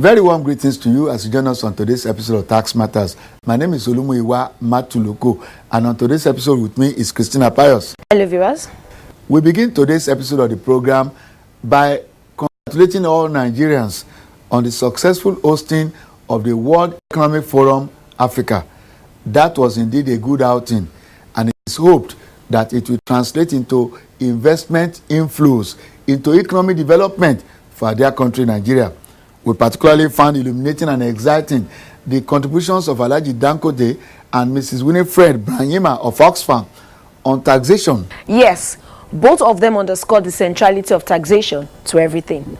Very warm greetings to you as you join us on today's episode of Tax Matters. My name is Olumuyiwa Matuloko, and on today's episode with me is Christina Pius. Hello viewers. We begin today's episode of the program by congratulating all Nigerians on the successful hosting of the World Economic Forum Africa. That was indeed a good outing, and it is hoped that it will translate into investment inflows into economic development for their country, Nigeria. We particularly found illuminating and exciting the contributions of Alhaji Dangote and Mrs. Winifred Branyima of Oxfam on taxation. Yes, both of them underscored the centrality of taxation to everything.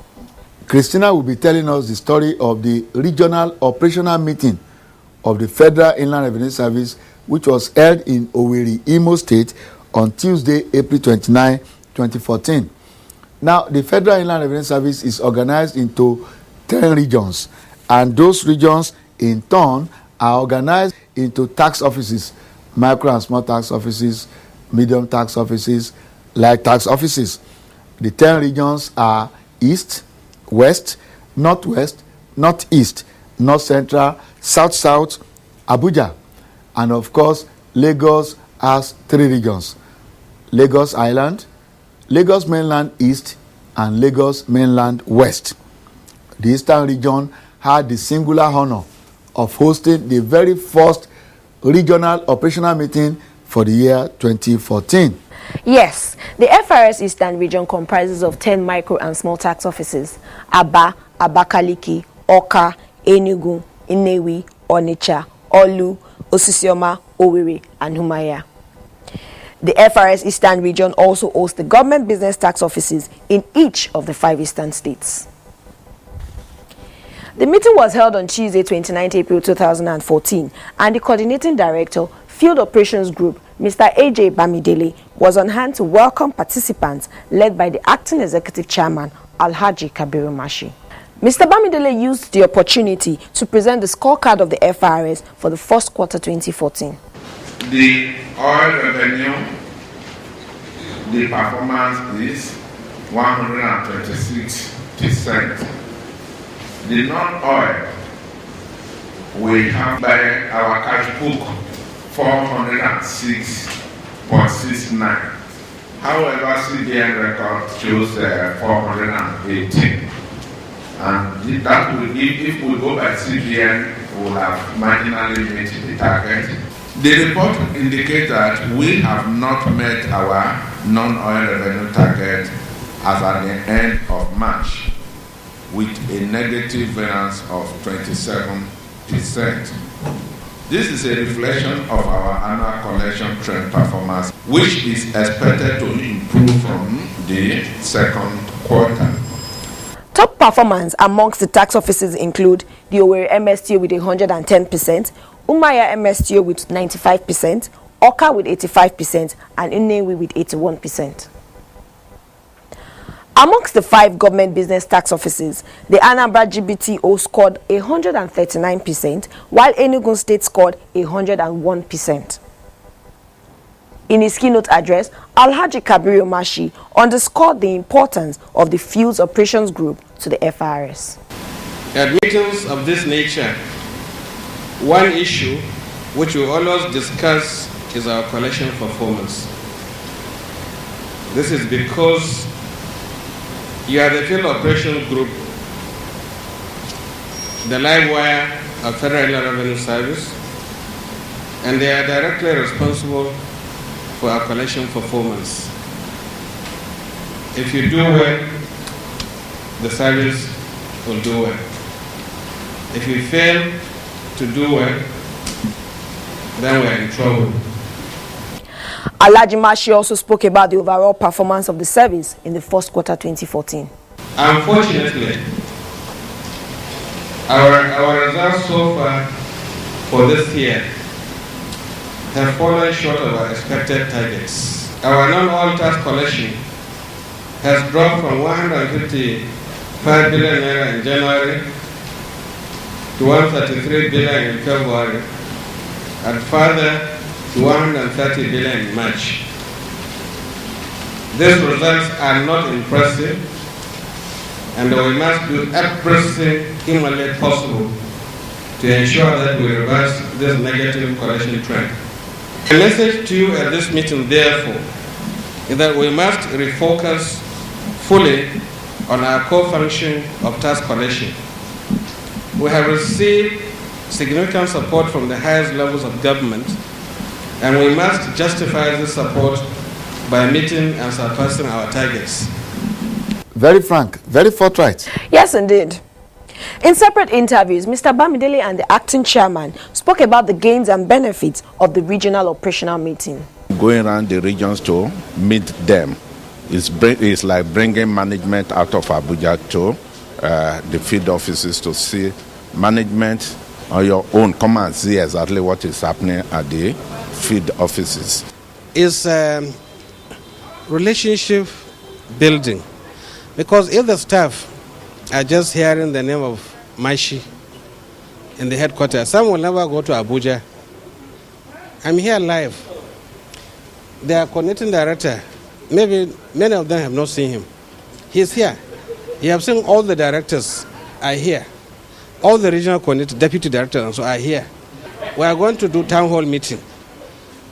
Christina will be telling us the story of the regional operational meeting of the Federal Inland Revenue Service, which was held in Owerri, Imo State on Tuesday, April 29, 2014. Now, the Federal Inland Revenue Service is organized into 10 regions, and those regions in turn are organized into tax offices, micro and small tax offices, medium tax offices, light tax offices. The 10 regions are East, West, Northwest, Northeast, North Central, South, Abuja, and of course Lagos has 3 regions: Lagos Island, Lagos Mainland East, and Lagos Mainland West. The Eastern region had the singular honor of hosting the very first regional operational meeting for the year 2014. Yes, the FRS Eastern region comprises of 10 micro and small tax offices: Aba, Abakaliki, Awka, Enugu, Nnewi, Onitsha, Olu, Osisioma, Owerri, and Umuahia. The FRS Eastern region also hosts the government business tax offices in each of the 5 eastern states. The meeting was held on Tuesday, 29 April 2014, and the coordinating director, Field Operations Group, Mr. AJ Bamidele, was on hand to welcome participants led by the acting executive chairman, Alhaji Kabiru Mashi. Mr. Bamidele used the opportunity to present the scorecard of the FRS for the first quarter 2014. The oil revenue, the performance is 126%. The non-oil, we have by our cash book 406.69. However, CBN record shows 418. And that will, if we go by CBN, we will have marginally met the target. The report indicates that we have not met our non-oil revenue target as at the end of March, with a negative variance of 27%. This is a reflection of our annual collection trend performance, which is expected to improve from the second quarter. Top performance amongst the tax offices include the Owerri MSTO with 110%, Umuahia MSTO with 95%, Awka with 85%, and Nnewi with 81%. Amongst the 5 government business tax offices, the Anambra GBTO scored 139%, while Enugu State scored 101%. In his keynote address, Alhaji Kabiru Mashi underscored the importance of the Fields Operations Group to the FRS. At meetings of this nature, one issue which we always discuss is our collection performance. This is because you are the Field Operations Group, the live wire of Federal Inland Revenue Service, and they are directly responsible for our collection performance. If you do well, the service will do well. If you fail to do well, then we are in trouble. Alhaji Mashi also spoke about the overall performance of the service in the first quarter 2014. Unfortunately, our results so far for this year have fallen short of our expected targets. Our non-oil tax collection has dropped from 155 billion naira in January to 133 billion in February, and further to 130 billion in March. These results are not impressive, and we must do everything humanly possible to ensure that we reverse this negative collection trend. The message to you at this meeting, therefore, is that we must refocus fully on our core function of tax collection. We have received significant support from the highest levels of government, and we must justify this support by meeting and surpassing our targets. Very frank, very forthright. Yes, indeed. In separate interviews, Mr. Bamidele and the acting chairman spoke about the gains and benefits of the regional operational meeting. Going around the regions to meet them is like bringing management out of Abuja to the field offices to see management on your own. Come and see exactly what is happening at the field offices. It's relationship building, because if the staff are just hearing the name of Mashi in the headquarters, some will never go to Abuja. I'm here live. Their coordinating director, maybe many of them have not seen him. He's here. You have seen all the directors are here. All the regional coordinator, deputy directors and so are here. We are going to do town hall meeting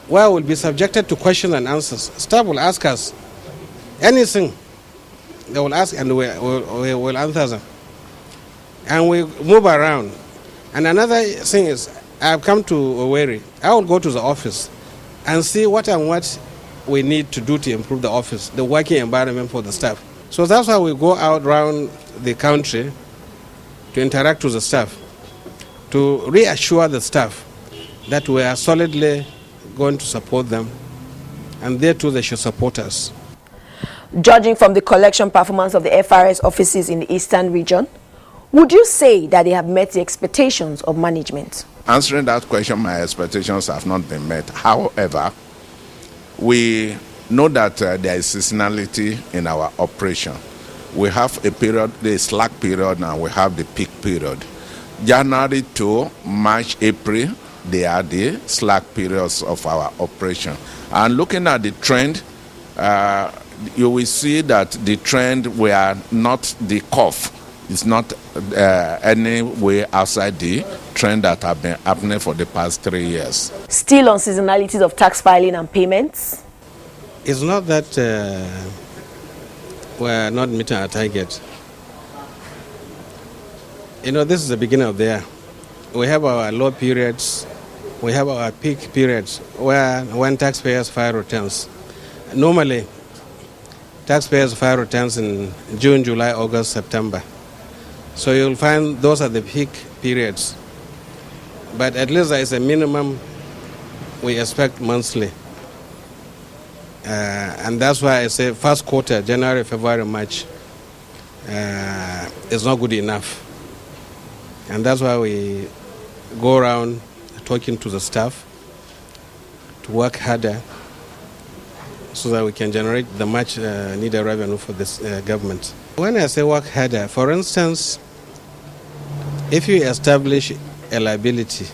where we'll be subjected to questions and answers. Staff will ask us anything. They will ask and we will answer them. And we move around. And another thing is, I've come to Owerri. I will go to the office and see what we need to do to improve the office, the working environment for the staff. So that's why we go out around the country to interact with the staff, to reassure the staff that we are solidly going to support them, and they too, they should support us. Judging from the collection performance of the FRS offices in the Eastern region, would you say that they have met the expectations of management? Answering that question, my expectations have not been met. However, we know that there is seasonality in our operation. We have a period, the slack period, and we have the peak period. January to March, April, they are the slack periods of our operation. And looking at the trend, you will see that the trend were not the curve. It's not any way outside the trend that have been happening for the past 3 years. Still on seasonalities of tax filing and payments? It's not that we're not meeting our target. You know, this is the beginning of the year. We have our low periods, we have our peak periods when taxpayers file returns. Normally, taxpayers file returns in June, July, August, September. So you'll find those are the peak periods. But at least there is a minimum we expect monthly. And that's why I say first quarter, January, February, March, is not good enough. And that's why we go around talking to the staff to work harder so that we can generate the much needed revenue for this government. When I say work harder, for instance, if you establish a liability,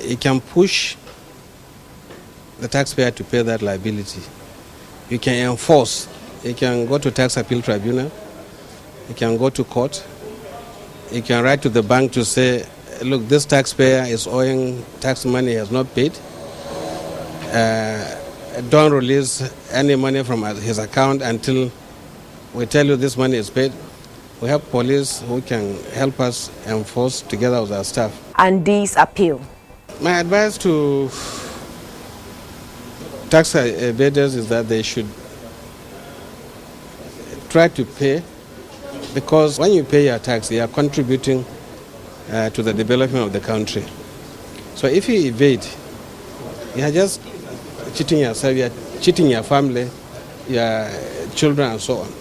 it can push the taxpayer to pay that liability. You can enforce. You can go to tax appeal tribunal. You can go to court. You can write to the bank to say, look, this taxpayer is owing tax money, he has not paid. Don't release any money from his account until we tell you this money is paid. We have police who can help us enforce together with our staff. And these appeal? My advice to tax evaders is that they should try to pay, because when you pay your tax, you are contributing to the development of the country. So if you evade, you are just cheating yourself, you are cheating your family, your children and so on.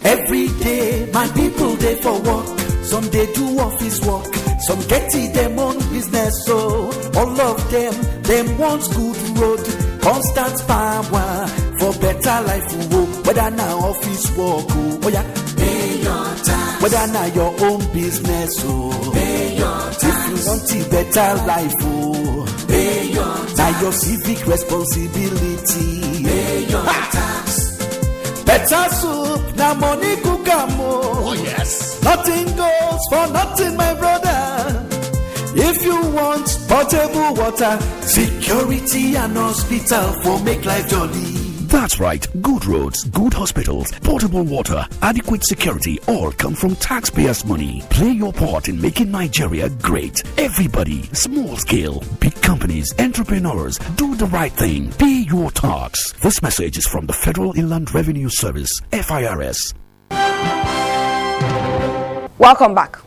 Every day, my people they for work. Some they do office work. Some get it them own business. So all of them want good road, constant power for better life. Whether now office work, oh yeah, pay your tax. Whether now your own business, oh pay your tax. If you want a better life, oh pay your tax. Now your civic responsibility, pay your tax. Better soup, now money cook am. Oh yes. Nothing goes for nothing, my brother. If you want potable water, security and hospital for make life jolly. That's right. Good roads, good hospitals, portable water, adequate security all come from taxpayers' money. Play your part in making Nigeria great. Everybody, small scale, big companies, entrepreneurs, do the right thing. Pay your tax. This message is from the Federal Inland Revenue Service, FIRS. Welcome back.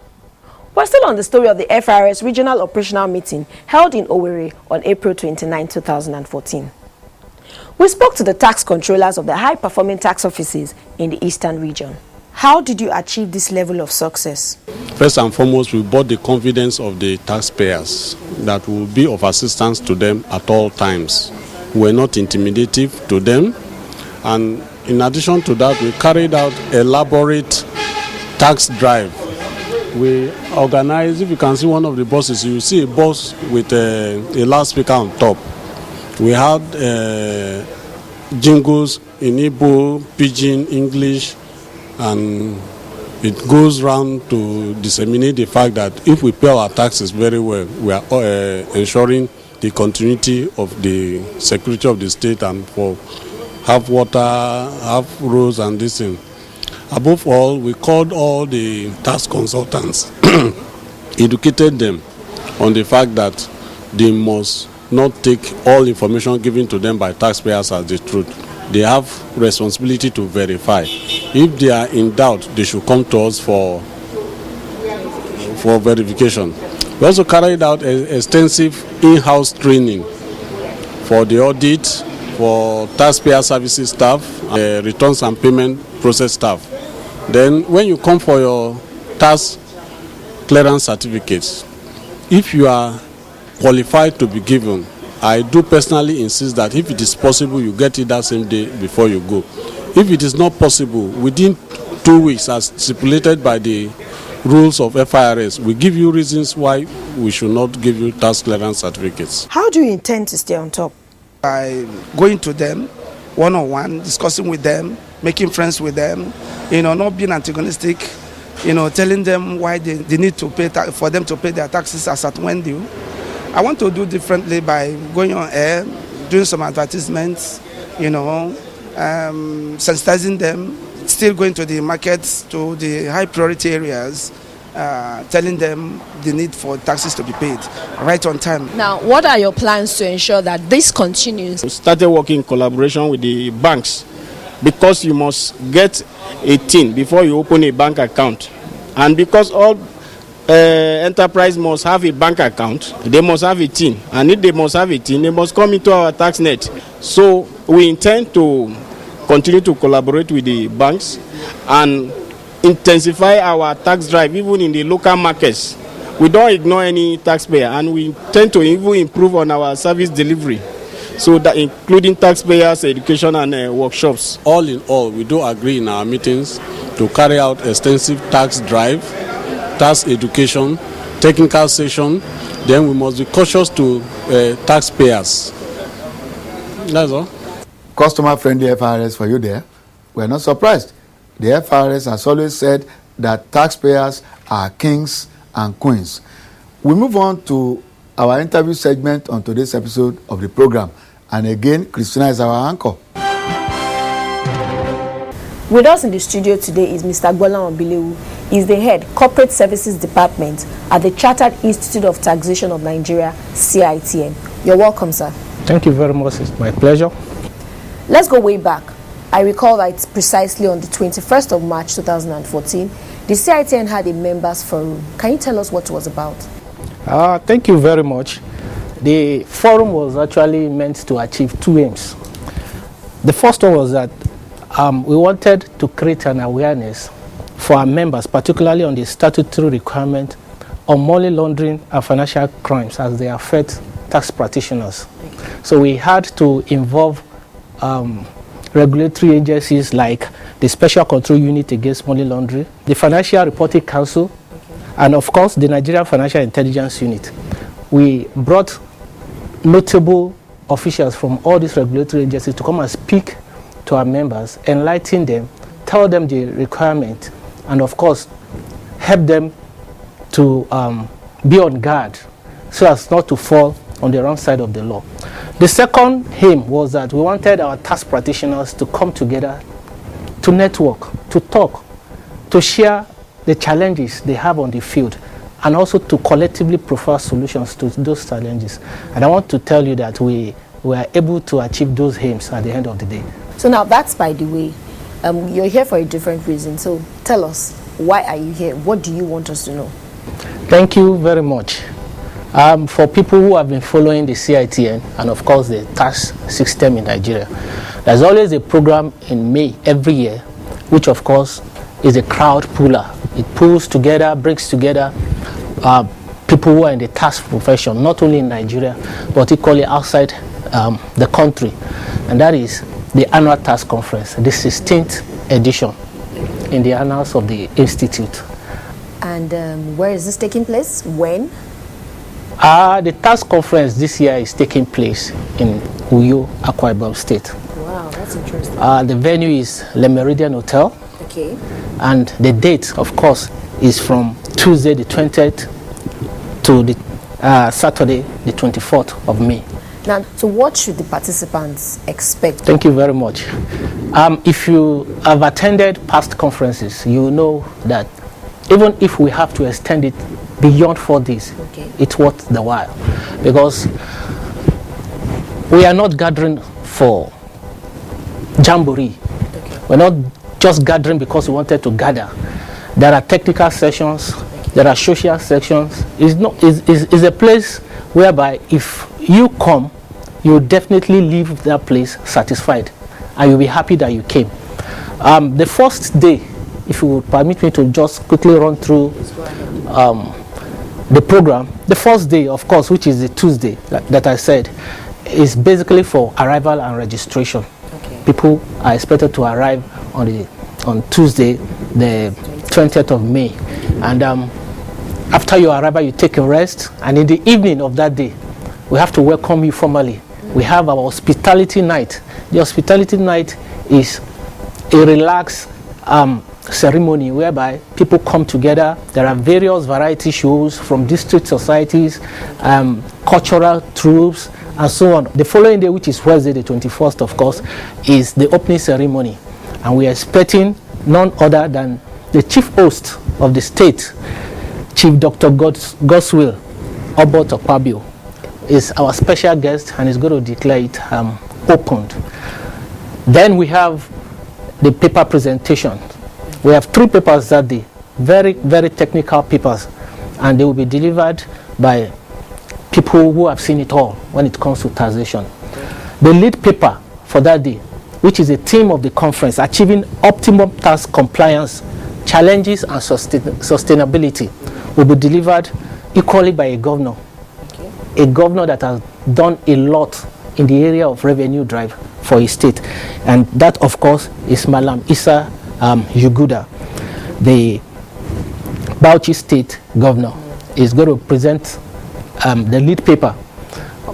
We're still on the story of the FIRS Regional Operational Meeting held in Owerri on April 29, 2014. We spoke to the tax controllers of the high-performing tax offices in the Eastern region. How did you achieve this level of success? First and foremost, we bought the confidence of the taxpayers that will be of assistance to them at all times. We were not intimidative to them. And in addition to that, we carried out elaborate tax drive. We organized, if you can see one of the buses, you see a bus with a loudspeaker on top. We had jingles in Igbo, Pidgin, English, and it goes round to disseminate the fact that if we pay our taxes very well, we are ensuring the continuity of the security of the state and for have water, have roads and this thing. Above all, we called all the tax consultants, educated them on the fact that they must not take all information given to them by taxpayers as the truth. They have responsibility to verify. If they are in doubt, they should come to us for verification. We also carried out extensive in-house training for the audit, for taxpayer services staff, returns and payment process staff. Then when you come for your tax clearance certificates, if you are qualified to be given, I do personally insist that if it is possible, you get it that same day before you go. If it is not possible, within 2 weeks, as stipulated by the rules of FIRS, we give you reasons why we should not give you tax clearance certificates. How do you intend to stay on top? By going to them one-on-one, discussing with them, making friends with them, not being antagonistic, telling them why they need to pay for them to pay their taxes as at when due. I want to do differently by going on air, doing some advertisements, sensitizing them, still going to the markets, to the high priority areas, telling them the need for taxes to be paid right on time. Now, what are your plans to ensure that this continues? We started working in collaboration with the banks because you must get a TIN before you open a bank account. And because all enterprise must have a bank account, they must have a TIN. And if they must have a TIN, they must come into our tax net. So we intend to continue to collaborate with the banks and intensify our tax drive even in the local markets. We don't ignore any taxpayer, and we intend to even improve on our service delivery, so that including taxpayers, education and workshops. All in all, we do agree in our meetings to carry out extensive tax drive, tax education, technical session. Then we must be cautious to taxpayers. That's all. Customer-friendly FIRS for you there. We're not surprised. The FIRS has always said that taxpayers are kings and queens. We move on to our interview segment on today's episode of the program. And again, Christina is our anchor. With us in the studio today is Mr. Gbola Obilewu. He's the head Corporate Services Department at the Chartered Institute of Taxation of Nigeria, CITN. You're welcome, sir. Thank you very much. It's my pleasure. Let's go way back. I recall that precisely on the 21st of March 2014, the CITN had a members forum. Can you tell us what it was about? Thank you very much. The forum was actually meant to achieve two aims. The first one was that we wanted to create an awareness for our members, particularly on the statutory requirement on money laundering and financial crimes as they affect tax practitioners. So we had to involve regulatory agencies like the Special Control Unit Against Money Laundering, the Financial Reporting Council, and of course the Nigerian Financial Intelligence Unit. We brought notable officials from all these regulatory agencies to come and speak to our members, enlighten them, tell them the requirement, and of course, help them to be on guard so as not to fall on the wrong side of the law. The second aim was that we wanted our tax practitioners to come together, to network, to talk, to share the challenges they have on the field, and also to collectively provide solutions to those challenges. And I want to tell you that we were able to achieve those aims at the end of the day. So now that's by the way. You're here for a different reason. So tell us, why are you here? What do you want us to know? Thank you very much. For people who have been following the CITN and of course the tax system in Nigeria, there's always a program in May every year, which of course is a crowd puller. It pulls together, brings together people who are in the tax profession, not only in Nigeria, but equally outside the country. And that is the annual tax conference, the 16th edition in the annals of the Institute. And where is this taking place? When? The tax conference this year is taking place in Uyo, Akwa Ibom State. Wow, that's interesting. The venue is Le Meridian Hotel. Okay. And the date, of course, is from Tuesday the 20th to the Saturday the 24th of May. Now, so what should the participants expect? Thank you very much. If you have attended past conferences, you know that even if we have to extend it beyond 4 days, okay, it's worth the while, because we are not gathering for jamboree. Okay. We're not just gathering because we wanted to gather. There are technical sessions, there are social sections. It's a place whereby if you come, you definitely leave that place satisfied and you'll be happy that you came. The first day, if you would permit me to just quickly run through the program. The first day, of course, which is the Tuesday that I said, is basically for arrival and registration. Okay. People are expected to arrive on Tuesday, the 20th of May. And after your arrival, you take a rest. And in the evening of that day, we have to welcome you formally. We have our hospitality night. The hospitality night is a relaxed ceremony whereby people come together. There are various variety shows from district societies, cultural troops, and so on. The following day, which is Wednesday, the 21st, of course, is the opening ceremony. And we are expecting none other than the chief host of the state, Chief Dr. Goswill Obot is our special guest and is going to declare it opened. Then we have the paper presentation. We have 3 papers that day, very, very technical papers, and they will be delivered by people who have seen it all when it comes to taxation. The lead paper for that day, which is a theme of the conference, Achieving Optimum Tax Compliance, Challenges and Sustainability, will be delivered equally by a governor. Okay. A governor that has done a lot in the area of revenue drive for his state. And that, of course, is Malam Issa Yuguda, the Bauchi State Governor, is going to present the lead paper.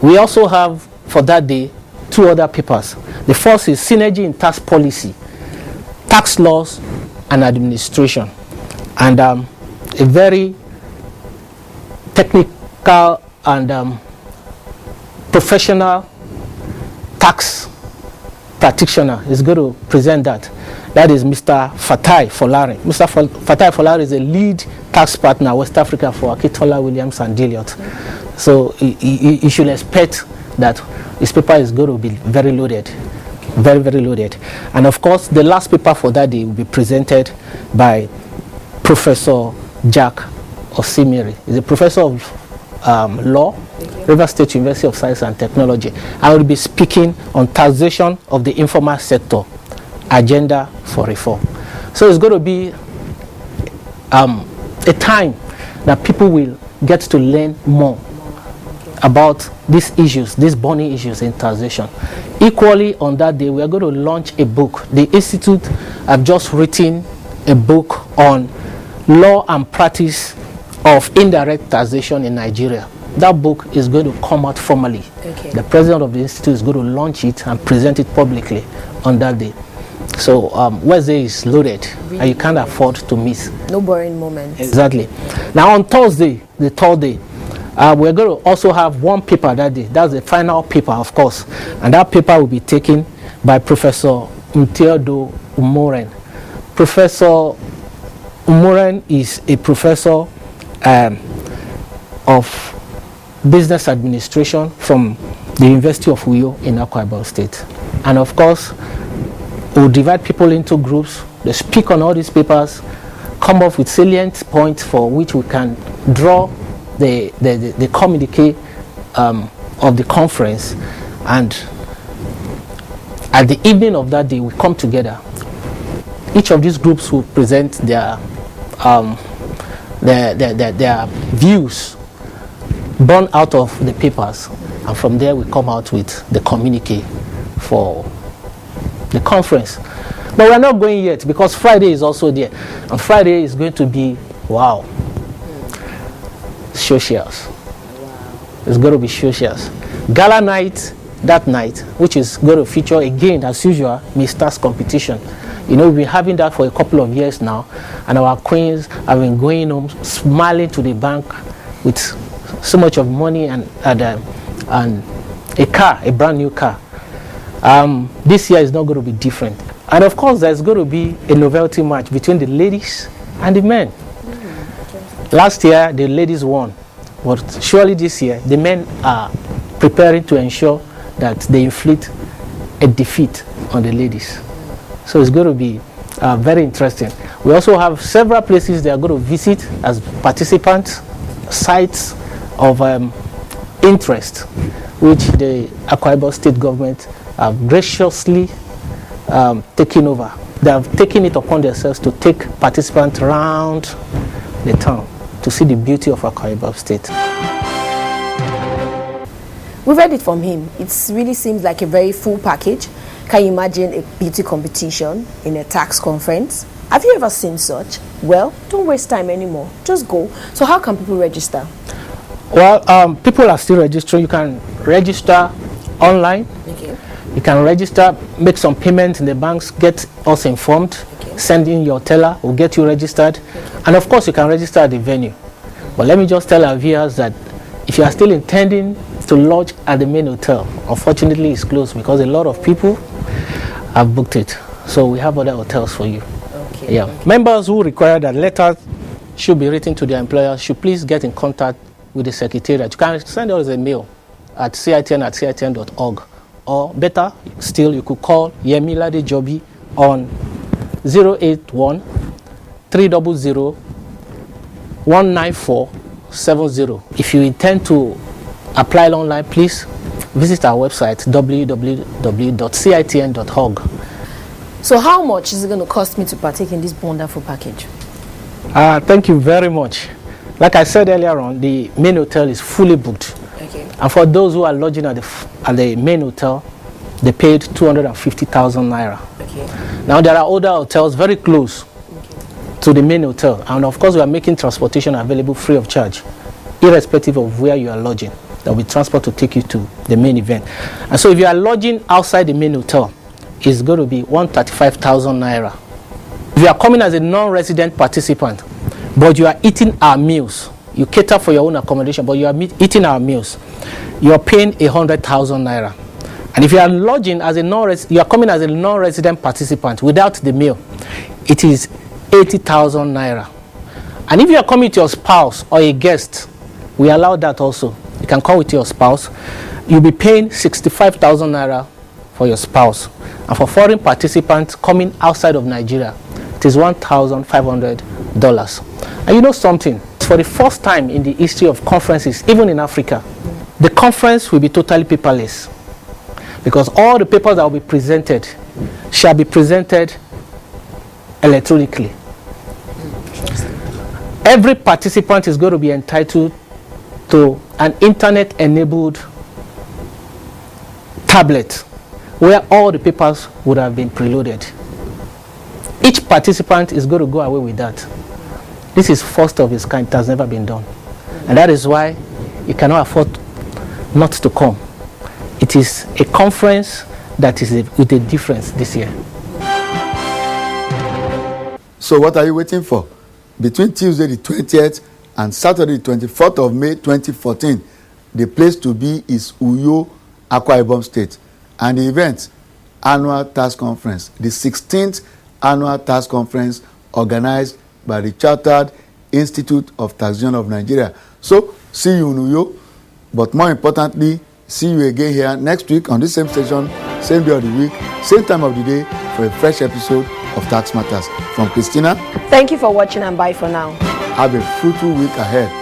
We also have, for that day, 2 other papers. The first is Synergy in Tax Policy, Tax Laws and Administration, and a very technical and professional tax practitioner is going to present that. That is Mr. Fatai Folari. Mr. Fatai Folari is a lead tax partner West Africa for Akitola, Williams and Dilliot. So you should expect that his paper is going to be very loaded, very, very loaded. And of course, the last paper for that day will be presented by Professor Jack Osimiri. He's a professor of law, River State University of Science and Technology. I will be speaking on taxation of the informal sector, agenda for reform. So it's going to be a time that people will get to learn more about these issues, these burning issues in taxation. Equally, on that day, we are going to launch a book. The Institute have just written a book on law and practice of indirect taxation in Nigeria. that book is going to come out formally. Okay. The president of the institute is going to launch it and present it publicly on that day. So Wednesday is loaded, really, and you can't afford to miss. No boring moments. Exactly. Now on Thursday, the third day, we're going to also have one paper that day. That's the final paper, of course. And that paper will be taken by Professor Mteodo Umoren. Professor Umoren is a professor of business administration from the University of Uyo in Akwa Ibom State. And of course, we'll divide people into groups. They speak on all these papers, come up with salient points for which we can draw the communique of the conference. And at the evening of that day, we come together. Each of these groups will present their views born out of the papers, and from there we come out with the communique for the conference. But we're not going yet because Friday is also there, and Friday is going to be socials. It's going to be socials. Gala night that night, which is going to feature again as usual Mr. competition. You know, we've been having that for a couple of years now, and our queens have been going home smiling to the bank with so much of money and a car, a brand new car. This year is not going to be different. And of course, there's going to be a novelty match between the ladies and the men. Last year, the ladies won, but surely this year, the men are preparing to ensure that they inflict a defeat on the ladies. So it's going to be very interesting. We also have several places they are going to visit as participants, sites of interest, which the Akwa Ibom State government have graciously taken over. They have taken it upon themselves to take participants around the town to see the beauty of Akwa Ibom State. We read it from him. It really seems like a very full package. Can you imagine a beauty competition in a tax conference? Have you ever seen such? Well, don't waste time anymore. Just go. So how can people register? Well, people are still registering. You can register online. Okay. You can register, make some payments in the banks, get us informed, okay, send in your teller, we'll get you registered. Okay. And of course, you can register at the venue. But let me just tell our viewers that if you are still intending to lodge at the main hotel, unfortunately it's closed because a lot of people have booked it. So we have other hotels for you. Okay. Yeah. Okay. Members who require that letters should be written to their employer should please get in contact with the secretariat. You can send us a mail at citn@citn.org, or better still, you could call Yemi Lade Jobi on 081 300 19470. If you intend to apply online, please visit our website www.citn.org. So how much is it going to cost me to partake in this wonderful package? Thank you very much. Like I said earlier on, the main hotel is fully booked. Okay. And for those who are lodging at the main hotel, they paid 250,000 naira. Okay. Now there are other hotels very close to the main hotel, and of course we are making transportation available free of charge, irrespective of where you are lodging. There will be transport to take you to the main event. And so if you are lodging outside the main hotel, it's going to be 135,000 naira. If you are coming as a non-resident participant, but you are eating our meals, you cater for your own accommodation, but you are eating our meals, you are paying 100,000 naira. And if you are lodging as a you are coming as a non-resident participant without the meal, it is 80,000 naira. And if you are coming with your spouse or a guest, we allow that also. You can come with your spouse. You'll be paying 65,000 naira for your spouse. And for foreign participants coming outside of Nigeria, it is $1,500. And you know something? For the first time in the history of conferences, even in Africa, the conference will be totally paperless, because all the papers that will be presented shall be presented electronically. Every participant is going to be entitled to an internet-enabled tablet where all the papers would have been preloaded. Each participant is going to go away with that. This is first of its kind. It has never been done. And that is why you cannot afford not to come. It is a conference that is with a difference this year. So what are you waiting for? Between Tuesday the 20th and Saturday the 24th of May 2014, the place to be is Uyo, Akwa Ibom State. And the event, Annual Tax Conference, the 16th Annual Tax Conference organized by the Chartered Institute of Taxation of Nigeria. So, see you in Uyo, but more importantly, see you again here next week on this same station, same day of the week, same time of the day for a fresh episode of Tax Matters. From Christina. Thank you for watching and bye for now. Have a fruitful week ahead.